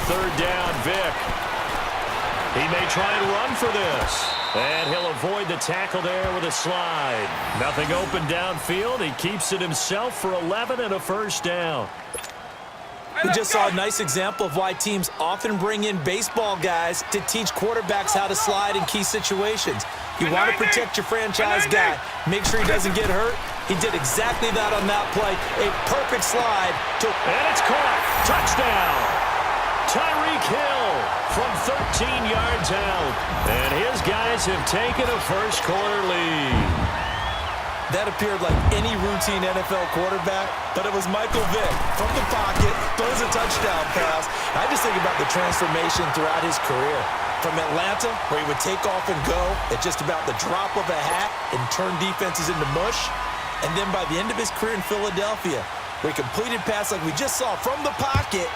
third down, Vick. He may try and run for this. And he'll avoid the tackle there with a slide. Nothing open downfield. He keeps it himself for 11 and a first down. We just saw a nice example of why teams often bring in baseball guys to teach quarterbacks how to slide in key situations. You want to protect your franchise guy. Make sure he doesn't get hurt. He did exactly that on that play. A perfect slide. And it's caught. Touchdown. Tyreek Hill from 13 yards out. And his guys have taken a first-quarter lead. That appeared like any routine NFL quarterback, but it was Michael Vick from the pocket, throws a touchdown pass. I just think about the transformation throughout his career. From Atlanta, where he would take off and go at just about the drop of a hat and turn defenses into mush. And then by the end of his career in Philadelphia, where he completed passes like we just saw from the pocket,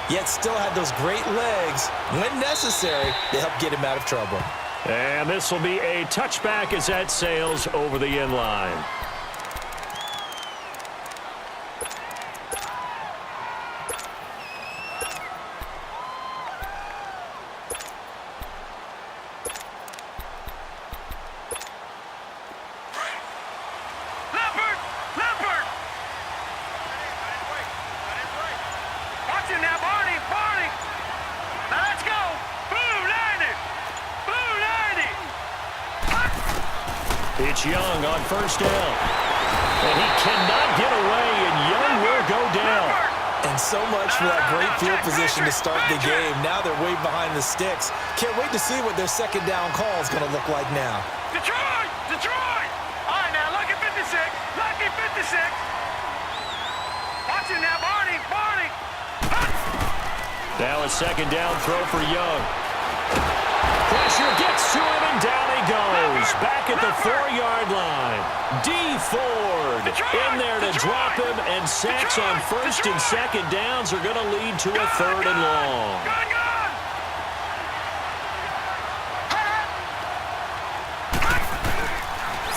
yet still had those great legs, when necessary, to help get him out of trouble. And this will be a touchback as that sails over the end line. It's Young on first down. And he cannot get away, and Young will go down. And so much for that great field position to start the game. Now they're way behind the sticks. Can't wait to see what their second down call is going to look like now. Detroit! Detroit! All right, now, lucky 56. Lucky 56. Watch it now, Barney. Barney. Now a second down throw for Young. Pressure gets to him, and down he goes. Back at the 4-yard line. D. Ford in there to drop him, and sacks on first and second downs are going to lead to a third and long.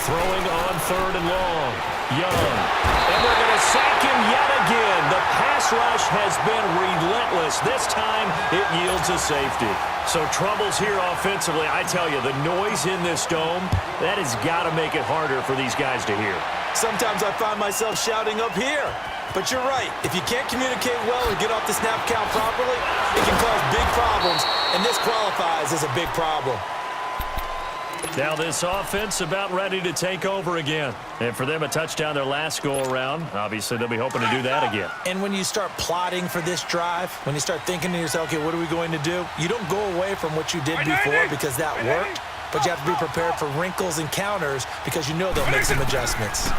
Throwing on third and long. Young. And they're going to sack him yet again. The pass rush has been relentless. This time it yields a safety. So troubles here offensively. I tell you, the noise in this dome, that has got to make it harder for these guys to hear. Sometimes I find myself shouting up here. But you're right. If you can't communicate well or get off the snap count properly, it can cause big problems. And this qualifies as a big problem. Now this offense about ready to take over again. And for them, a touchdown their last go-around. Obviously, they'll be hoping to do that again. And when you start plotting for this drive, when you start thinking to yourself, okay, what are we going to do? You don't go away from what you did before because that worked. But you have to be prepared for wrinkles and counters because you know they'll make some adjustments.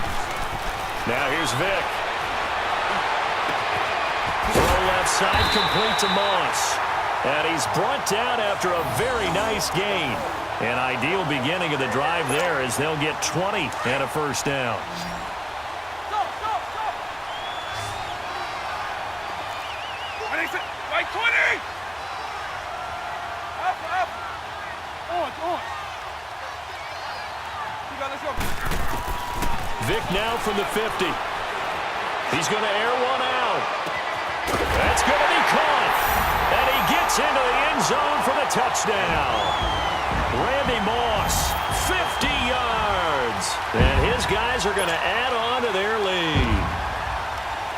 Now here's Vick. Throw left side complete to Moss. And he's brought down after a very nice gain. An ideal beginning of the drive there as they'll get 20 and a first down. Right 20! Up! On! Let's go. Vick now from the 50. He's going to air one out. That's going to be caught. And he gets into the end zone for the touchdown. Randy Moss, 50 yards. And his guys are going to add on to their lead.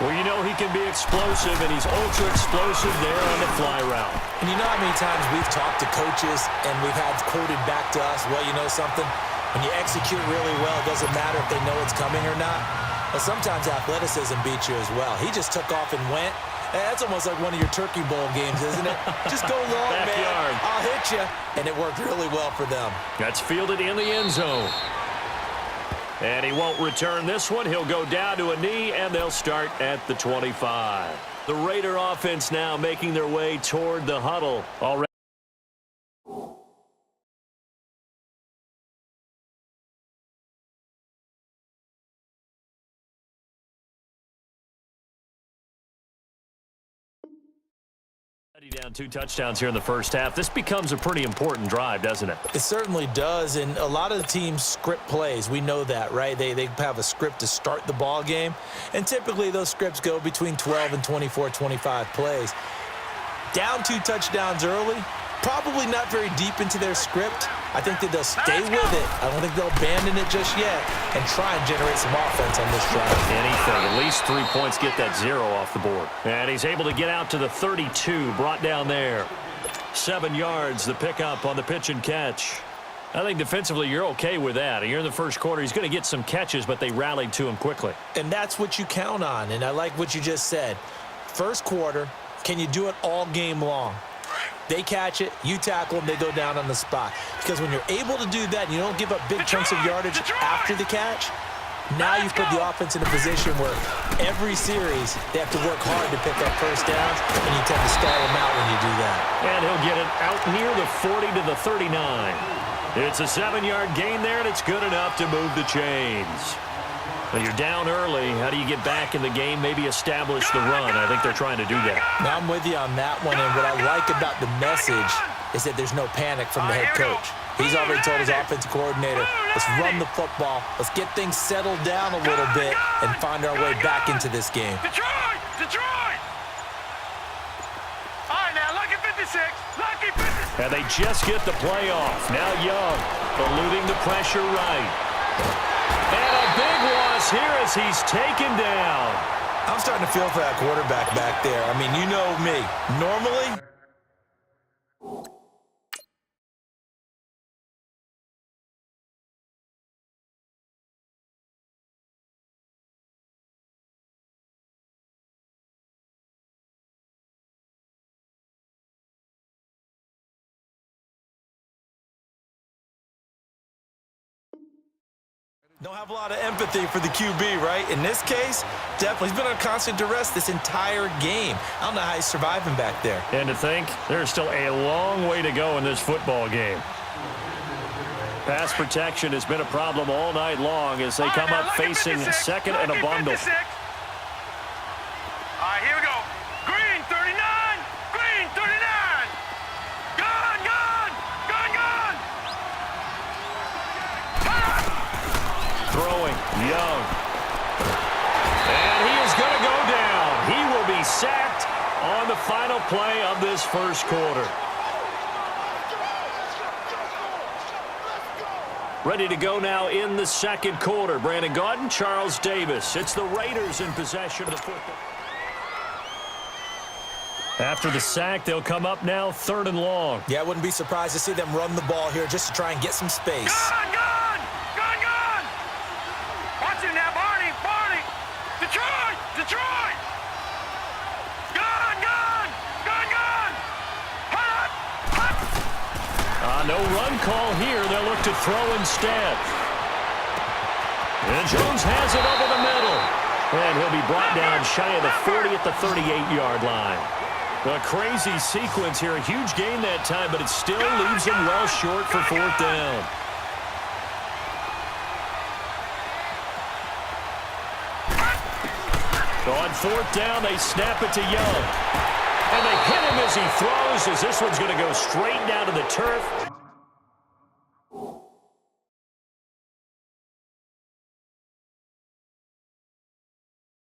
Well, you know he can be explosive, and he's ultra-explosive there on the fly route. And you know how many times we've talked to coaches and we've had quoted back to us, well, you know something? When you execute really well, it doesn't matter if they know it's coming or not. But sometimes athleticism beats you as well. He just took off and went. That's almost like one of your Turkey Bowl games, isn't it? Just go long, Backyard. man. I'll hit you. And it worked really well for them. That's fielded in the end zone. And he won't return this one. He'll go down to a knee, and they'll start at the 25. The Raider offense now making their way toward the huddle already. Down 2 touchdowns here in the first half. This becomes a pretty important drive, doesn't it? It certainly does, and a lot of the teams script plays. We know that, right? They have a script to start the ball game, and typically those scripts go between 12 and 24, 25 plays. Down 2 touchdowns early, probably not very deep into their script. I think that they'll stay with it. I don't think they'll abandon it just yet and try and generate some offense on this drive. Anything. At least 3 points, get that 0 off the board. And he's able to get out to the 32, brought down there. 7 yards, the pickup on the pitch and catch. I think defensively you're okay with that. You're in the first quarter. He's going to get some catches, but they rallied to him quickly. And that's what you count on, and I like what you just said. First quarter, can you do it all game long? They catch it, you tackle them, they go down on the spot. Because when you're able to do that and you don't give up big chunks of yardage after the catch, now you've put the offense in a position where every series they have to work hard to pick up first downs, and you tend to stall them out when you do that. And he'll get it out near the 40 to the 39. It's a 7-yard gain there, and it's good enough to move the chains. When you're down early, how do you get back in the game, maybe establish the run? I think they're trying to do that. Now, I'm with you on that one, and what I like about the message is that there's no panic from the head coach. He's already told his offensive coordinator, let's run the football, let's get things settled down a little bit and find our way back into this game. Detroit! Detroit! All right, now, lucky 56. Lucky 56. And they just get the play off. Now Young eluding the pressure right. And a big loss here as he's taken down. I'm starting to feel for that quarterback back there. I mean, you know me. Normally, don't have a lot of empathy for the QB, right? In this case, definitely. He's been on constant duress this entire game. I don't know how he's surviving back there. And to think, there's still a long way to go in this football game. Pass protection has been a problem all night long as they come up facing second and a bundle. 56. All right, here we go. Green, 39. Green, 39. Gun, gun. Gun, gun. Throwing, Young. And he is going to go down. He will be sacked on the final play of this first quarter. Ready to go now in the second quarter. Brandon Gaudin, Charles Davis. It's the Raiders in possession of the football. After the sack, they'll come up now 3rd and long. Yeah, I wouldn't be surprised to see them run the ball here just to try and get some space. Gun, gun. Gun, gun. Watch him now, Barney. Barney. Detroit. Detroit. Gun, gun. Gun, gun. Hut, hut. No run call here. They'll look to throw instead. And Jones has it over the middle. And he'll be brought down shy of the 40 at the 38-yard line. A crazy sequence here. A huge gain that time, but it still leaves him well short for 4th down. On 4th down, they snap it to Young. And they hit him as he throws, as this one's going to go straight down to the turf.